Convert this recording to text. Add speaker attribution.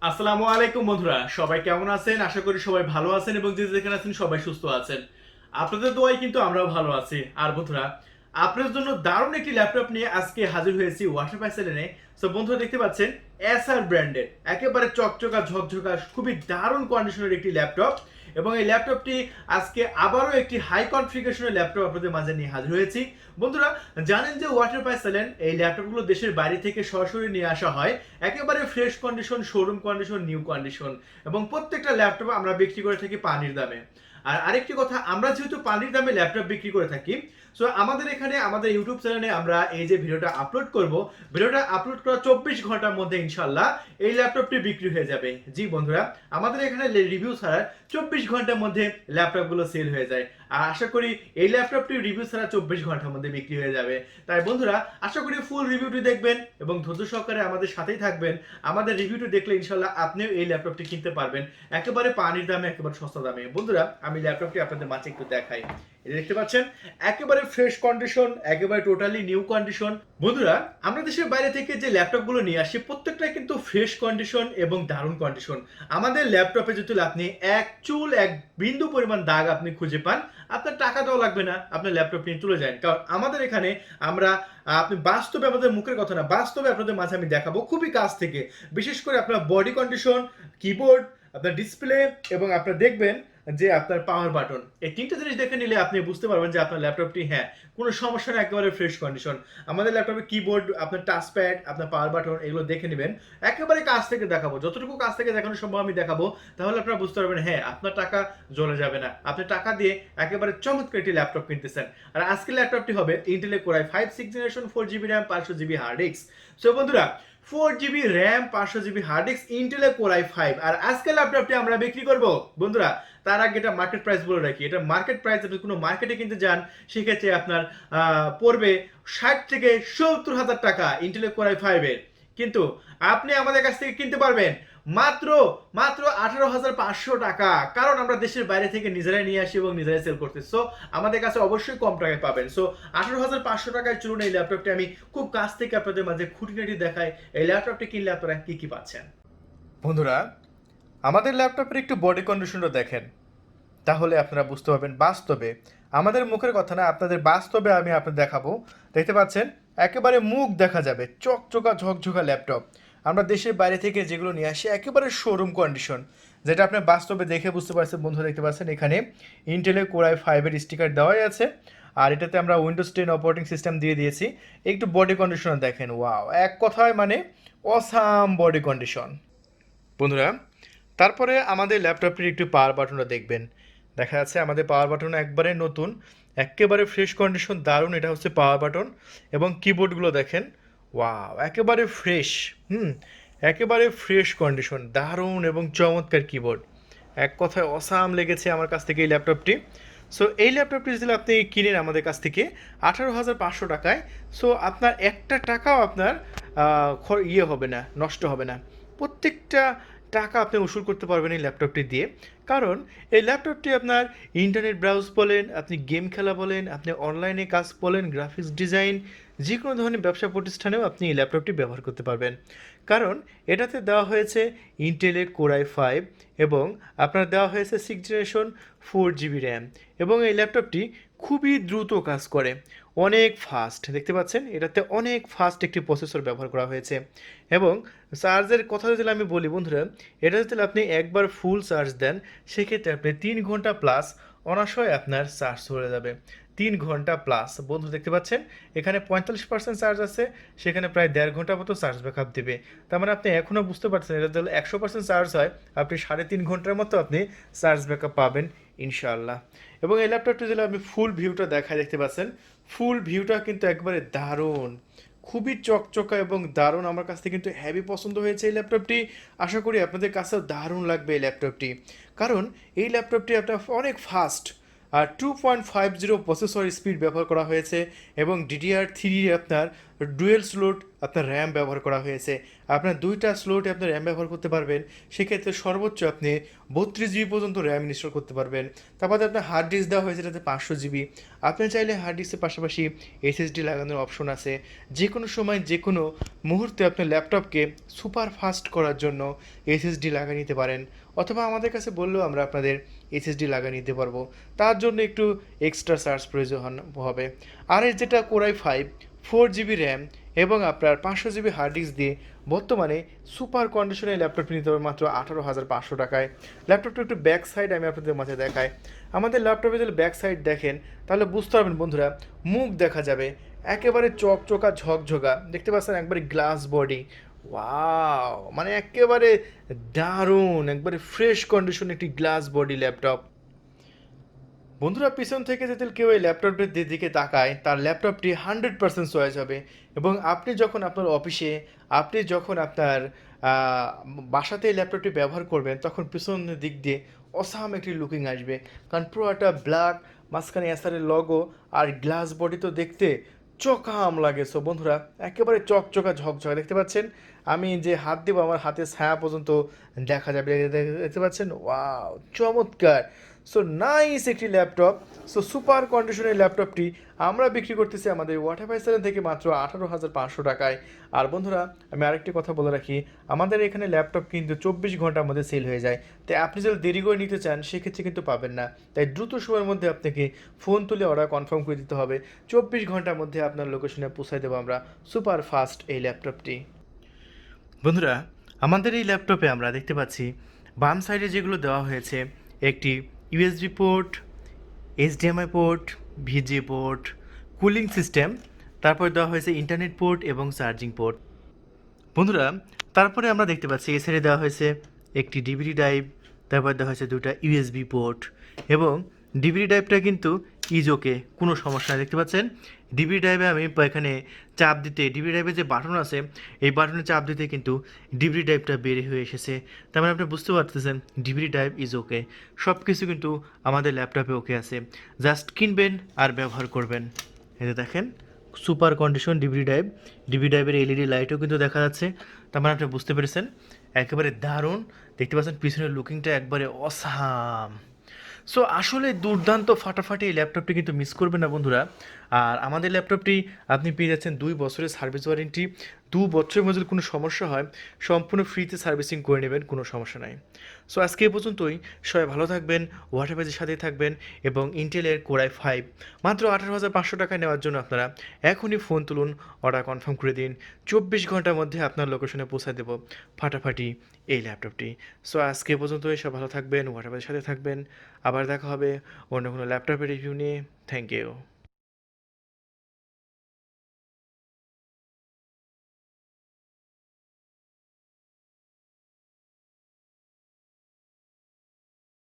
Speaker 1: আসসালামু আলাইকুম বন্ধুরা, সবাই কেমন আছেন? আশা করি সবাই ভালো আছেন এবং যে যেখানে আছেন সবাই সুস্থ আছেন। আপনাদের দোয়ায় কিন্তু আমরাও ভালো আছি। আর বন্ধুরা, আপনাদের জন্য দারুণ একটি ল্যাপটপ নিয়ে আজকে হাজির হয়েছি ওয়াটারফাই সেলেনে। সো বন্ধুরা, দেখতে পাচ্ছেন এসআর ব্র্যান্ডের একেবারে চকচকা ঝকঝকা খুবই দারুণ কন্ডিশনের একটি ল্যাপটপ। এবং এই ল্যাপটপটি আজকে আবারও একটি হাই কনফিগারেশনের ল্যাপটপ আপনাদের মাঝে নিয়ে হাজির হয়েছি। বন্ধুরা, জানেন যে ওয়াটারফাই সেলেন এই ল্যাপটপগুলো দেশের বাইরে থেকে সরাসরি নিয়ে আসা হয়, একেবারে fresh condition, showroom condition, new condition. এবং প্রত্যেকটা ল্যাপটপ আমরা বিক্রি করে থাকি পানির দামে। আর আরেকটি কথা, আমরা যেহেতু পানির দামে ল্যাপটপ বিক্রি করে থাকি, সো আমাদের এখানে আমাদের ইউটিউব চ্যানেলে আমরা এই যে ভিডিওটা আপলোড করব, ভিডিওটা আপলোড করা 24 ঘন্টার মধ্যে ইনশাল্লাহ এই ল্যাপটপটি বিক্রি হয়ে যাবে। জি বন্ধুরা, আমাদের এখানে রিভিউ ছাড়া 24 ঘন্টার মধ্যে ল্যাপটপগুলো সেল হয়ে যায়। আর আশা করি এই ল্যাপটপটি রিভিউ ছাড়া 24 ঘন্টার মধ্যে বিক্রি হয়ে যাবে। তাই বন্ধুরা, আশা করি ফুল রিভিউটি দেখবেন এবং ধৈর্য সহকারে আমাদের সাথেই থাকবেন। আমাদের রিভিউটি দেখলে ইনশাল্লাহ আপনিও এই ল্যাপটপটি কিনতে পারবেন একেবারে পানির দামে, একেবারে সস্তা দামে। বন্ধুরা, আমি ল্যাপটপটি আপনাদের মাঝে একটু দেখাই। এটা দেখতে পাচ্ছেন একেবারে ফ্রেশ কন্ডিশন, একেবারে টোটালি নিউ কন্ডিশন। বন্ধুরা, আমরা দেশের বাইরে থেকে যে ল্যাপটপগুলো নিয়ে আসি প্রত্যেকটাই কিন্তু ফ্রেশ কন্ডিশন এবং দারুণ কন্ডিশন। আমাদের ল্যাপটপে যদি আপনি এক চুল এক বিন্দু পরিমাণ দাগ আপনি খুঁজে পান, আপনার টাকা দেওয়া লাগবে না, আপনার ল্যাপটপ নিয়ে চলে যান। কারণ আমাদের এখানে আমরা আপনি বাস্তবে, আমাদের মুখের কথা না, বাস্তবে আপনাদের মাঝে আমি দেখাবো খুবই কাছ থেকে। বিশেষ করে আপনার বডি কন্ডিশন, কিবোর্ড, আপনার ডিসপ্লে এবং আপনার দেখবেন যে আপনার পাওয়ার বাটন, এই তিনটা জিনিস দেখে নিলে আপনি বুঝতে পারবেন যে আপনার ল্যাপটপটি হ্যাঁ কোনো সমস্যা না, একেবারে ফ্রেশ কন্ডিশন। আমাদের ল্যাপটপে কিবোর্ড, আপনার টাচপ্যাড, আপনার পাওয়ার বাটন এগুলো দেখে নেবেন। একেবারে কাছ থেকে দেখাবো, যতটুকু কাছ থেকে দেখানো সম্ভব আমি দেখাবো। তাহলে আপনারা বুঝতে পারবেন হ্যাঁ আপনার টাকা জ্বলে যাবে না, আপনি টাকা দিয়ে একেবারে চমৎকার একটি ল্যাপটপ কিনতেছেন। আর আজকের ল্যাপটপটি হবে ইন্টেলের কোর i5 6th জেনারেশন, 4 GB RAM, 500 GB hard disk. So বন্ধুরা, 4 GB RAM, 500 GB hard disk, ইন্টেলের কোর i5। আর আজকের ল্যাপটপটি আমরা বিক্রি করব বন্ধুরা, তার আগে এটা মার্কেট প্রাইস বলে রাখি। এটা মার্কেট প্রাইস, আপনি কোনো মার্কেটে কিনতে যান সেক্ষেত্রে আপনার পড়বে 60 থেকে 70 হাজার টাকা ইন্টেলের কোর i5 এর। কিন্তু আপনি আমাদের কাছ থেকে কিনতে পারবেন মাত্র মাত্র 18,500 টাকা। কারণ আমরা দেশের বাইরে থেকে নিজেরাই নিয়ে আসি এবং নিজেরাই সেল করতে। সো আমাদের কাছে অবশ্যই কম টাকায় পাবেন। সো 18,500 টাকায় চলুন এই ল্যাপটপটি আমি খুব কাছ থেকে আপনাদের মাঝে খুঁটিনাটি দেখাই। এই ল্যাপটপটি কিনলে আপনারা কি কি পাচ্ছেন। বন্ধুরা, আমাদের ল্যাপটপের একটু বডি কন্ডিশনটা দেখেন, তাহলে আপনারা বুঝতে পারবেন বাস্তবে, আমাদের মুখের কথা না, আপনাদের বাস্তবে আমি আপনাদের দেখাবো। দেখতে পাচ্ছেন একেবারে মুখ দেখা যাবে, চকচকা ঝকঝকা ল্যাপটপ। আমরা দেশের বাইরে থেকে যেগুলো নিয়ে আসি একেবারে শোরুম কন্ডিশন, যেটা আপনি বাস্তবে দেখে বুঝতে পারছেন। বন্ধু, দেখতে পাচ্ছেন এখানে ইন্টেলের কোর i5 এর স্টিকার দেওয়াই আছে। আর এটাতে আমরা উইন্ডোজ 10 অপারেটিং সিস্টেম দিয়ে দিয়েছি। একটু বডি কন্ডিশন দেখেন, ওয়াও, এক কথায় মানে অসাম বডি কন্ডিশন। বন্ধুরা, তারপরে আমাদের ল্যাপটপটির একটু পাওয়ার বাটনটা দেখবেন। দেখা যাচ্ছে আমাদের পাওয়ার বাটন একবারে নতুন, একেবারে ফ্রেশ কন্ডিশন, দারুণ। এটা হচ্ছে পাওয়ার বাটন। এবং কিবোর্ডগুলো দেখেন, ওয়াও, একেবারে ফ্রেশ। একেবারে ফ্রেশ কন্ডিশন, দারুণ এবং চমৎকার কিবোর্ড। এক কথায় অসাম লেগেছে আমার কাছ থেকে এই ল্যাপটপটি। সো এই ল্যাপটপটি যদি আপনি কিনেন আমাদের কাছ থেকে 18,500 টাকায়, সো আপনার একটা টাকাও আপনার হবে না, নষ্ট হবে না। প্রত্যেকটা টাকা আপনি উসুল করতে পারবেন এই ল্যাপটপটি দিয়ে। কারণ এই ল্যাপটপটি আপনার ইন্টারনেট ব্রাউজ বলেন, আপনি গেম খেলা বলেন, আপনি অনলাইনে কাজ বলেন, গ্রাফিক্স ডিজাইন, যে কোনো ধরনের ব্যবসা প্রতিষ্ঠানেও আপনি এই ল্যাপটপটি ব্যবহার করতে পারবেন। কারণ এটাতে দেওয়া হয়েছে ইন্টেলের কোর i5 এবং আপনার দেওয়া হয়েছে 6th জেনারেশন, 4 GB র্যাম। এবং এই ল্যাপটপটি খুবই দ্রুত কাজ করে, অনেক ফাস্ট। দেখতে পাচ্ছেন এটাতে অনেক ফাস্ট একটি প্রসেসর ব্যবহার করা হয়েছে। এবং চার্জের কথা যদি আমি বলি বন্ধুরা, এটা যদি আপনি একবার ফুল চার্জ দেন সেক্ষেত্রে আপনি 3 ঘন্টা প্লাস অনায়াসে আপনার চার্জ হয়ে যাবে। 3 ঘন্টা প্লাস। বন্ধু, দেখতে পাচ্ছেন এখানে 45% চার্জ আছে, সেখানে প্রায় 1.5 ঘন্টা মতো চার্জ ব্যাকআপ দেবে। তার মানে আপনি এখনও বুঝতে পারছেন এটা যদি 100% চার্জ হয়, আপনি 3.5 ঘন্টার মতো আপনি চার্জ ব্যাকআপ পাবেন ইনশাআল্লাহ। এবং এই ল্যাপটপটি যদি আপনি ফুল ভিউটা দেখায়, দেখতে পাচ্ছেন ফুল ভিউটা কিন্তু একবারে দারুণ, খুবই চকচকা এবং দারুণ। আমার কাছ থেকে কিন্তু হেভি পছন্দ হয়েছে এই ল্যাপটপটি। আশা করি আপনাদের কাছেও দারুণ লাগবে এই ল্যাপটপটি। কারণ এই ল্যাপটপটি আপনার অনেক ফাস্ট, আর 2.50 প্রসেসর স্পিড ব্যবহার করা হয়েছে এবং DDR3 আপনার ডুয়েল স্লট আপনার র্যাম ব্যবহার করা হয়েছে। আপনার 2টা স্লটে আপনি র্যাম ব্যবহার করতে পারবেন। সেক্ষেত্রে সর্বোচ্চ আপনি 32 জিবি পর্যন্ত র্যাম ইনস্টল করতে পারবেন। তারপরে আপনার হার্ড ডিস্ক দেওয়া হয়েছে এটাতে 500 জিবি। আপনি চাইলে হার্ড ডিস্কের পাশাপাশি এসএসডি লাগানোর অপশন আছে। যে কোনো সময় যে কোনো মুহূর্তে আপনার ল্যাপটপকে সুপার ফাস্ট করার জন্য এসএসডি লাগিয়ে নিতে পারেন, অথবা আমাদের কাছে বললেও আমরা আপনাদের এসএসডি লাগিয়ে নিতে পারবো। তার জন্য একটু এক্সট্রা চার্জ প্রয়োজন হবে। আর এর যেটা কোরাই 5 4 জিবি র্যাম এবং আপনার 500 জিবি হার্ড ডিস্ক দিয়ে বর্তমানে সুপার কন্ডিশনে ল্যাপটপটি নিতে হবে মাত্র 18,500 টাকায়। ল্যাপটপটা একটু ব্যাক সাইড আমি আপনাদের মাঝে দেখাই। আমাদের ল্যাপটপে যদি ব্যাক সাইড দেখেন তাহলে বুঝতে পারবেন বন্ধুরা, মুখ দেখা যাবে একেবারে চকচকা ঝকঝকা, দেখতে পাচ্ছেন একবারে গ্লাস বডি। ওয়াও, মানে একেবারে দারুণ, একবারে ফ্রেশ কন্ডিশন একটি গ্লাস বডি ল্যাপটপ। বন্ধুরা, পিছন থেকে যদি কেউ এই ল্যাপটপটির দিকে তাকায় তার ল্যাপটপটি 100% চয়েস হবে। এবং আপনি যখন আপনার অফিসে, আপনি যখন আপনার বাসাতে এই ল্যাপটপটি ব্যবহার করবেন তখন পিছনের দিক দিয়ে অসাম একটি লুকিং আসবে। কারণ পুরোটা ব্ল্যাক, মাঝখানে এসারের লগো আর গ্লাস বডি তো দেখতে চকাম লাগে। সো বন্ধুরা, একেবারে চকচকা ঝকঝকা দেখতে পাচ্ছেন। আমি যে হাত দেবো আমার হাতের ছায়া পর্যন্ত দেখা যাবে, দেখতে পাচ্ছেন। ওয়াও, চমৎকার। সো নাইস একটি ল্যাপটপ। সো সুপার কন্ডিশনের ল্যাপটপটি আমরা বিক্রি করতেছি আমাদের ওয়াটারফাই সেলেন থেকে মাত্র 18,500 টাকায়। আর বন্ধুরা, আমি আরেকটি কথা বলে রাখি, আমাদের এখানে ল্যাপটপ কিন্তু 24 ঘন্টার মধ্যে সেল হয়ে যায়। তাই আপনি যদি দেরি করে নিতে চান সেক্ষেত্রে কিন্তু পাবেন না। তাই দ্রুত সময়ের মধ্যে আপনাকে ফোন তুলে অর্ডার কনফার্ম করে দিতে হবে। 24 ঘন্টার মধ্যে আপনার লোকেশনে পৌঁছায় দেবো আমরা সুপার ফাস্ট এই ল্যাপটপটি। বন্ধুরা, আমাদের এই ল্যাপটপে আমরা দেখতে পাচ্ছি বাম সাইডে যেগুলো দেওয়া হয়েছে, একটি USB port, HDMI port, VGA port, cooling system, তারপর দেওয়া হয়েছে ইন্টারনেট পোর্ট এবং চার্জিং পোর্ট। বন্ধুরা, তারপরে আমরা দেখতে পাচ্ছি এই সাইডে দেওয়া হয়েছে একটি ডিভিডি ড্রাইভ, তারপর দেওয়া হয়েছে 2টা ইউএসবি পোর্ট। এবং ডিভিডি ড্রাইভটা কিন্তু ইজোকে, কোনো সমস্যা নেই। দেখতে পাচ্ছেন ডিভিডি ড্রাইভে আমি এখানে চাপ দিতে, ডিভিডি ড্রাইভে যে বাটন আছে এই বাটনে চাপ দিতে কিন্তু ডিভিডি ড্রাইভটা বের হয়ে এসেছে। তার মানে আপনি বুঝতে পারতেছেন ডিভিডি ড্রাইভ ইজ ওকে। সব কিছু কিন্তু আমাদের ল্যাপটপে ওকে আছে। জাস্ট কিনবেন আর ব্যবহার করবেন। এই যে দেখেন super condition DVD drive, DVD ড্রাইভের এলইডি লাইটও কিন্তু দেখা যাচ্ছে। তার মানে আপনি বুঝতে পেরেছেন একেবারে দারুণ। দেখতে পাচ্ছেন পিছনের লুকিংটা একবারে অসাম। সো আসলে দুর্দান্ত ফাটাফাটি এই ল্যাপটপটি কিন্তু মিস করবেন না বন্ধুরা। আর আমাদের ল্যাপটপটি আপনি পেয়ে যাচ্ছেন 2 বছরের সার্ভিস ওয়ারেন্টি। 2 বছরের মধ্যে যদি কোনো সমস্যা হয় সম্পূর্ণ ফ্রিতে সার্ভিসিং করে নেবেন, কোনো সমস্যা নাই। সো আজকে এই পর্যন্তই। সবাই ভালো থাকবেন, ওয়াটারবাইজের সাথে থাকবেন এবং ইন্টেলের কোরাই 5 মাত্র 18,500 টাকায় নেওয়ার জন্য আপনারা এখনই ফোন তুলুন, অর্ডার কনফার্ম করে দিন। 24 ঘন্টার মধ্যে আপনার লোকেশনে পৌঁছে দেবো ফাটাফাটি এই ল্যাপটপটি। সো আজকে এ পর্যন্তই। সব ভালো থাকবেন, ওয়াটারবাইজের সাথে থাকবেন। আবার দেখা হবে অন্য কোনো ল্যাপটপের রিভিউ নিয়ে। Thank you.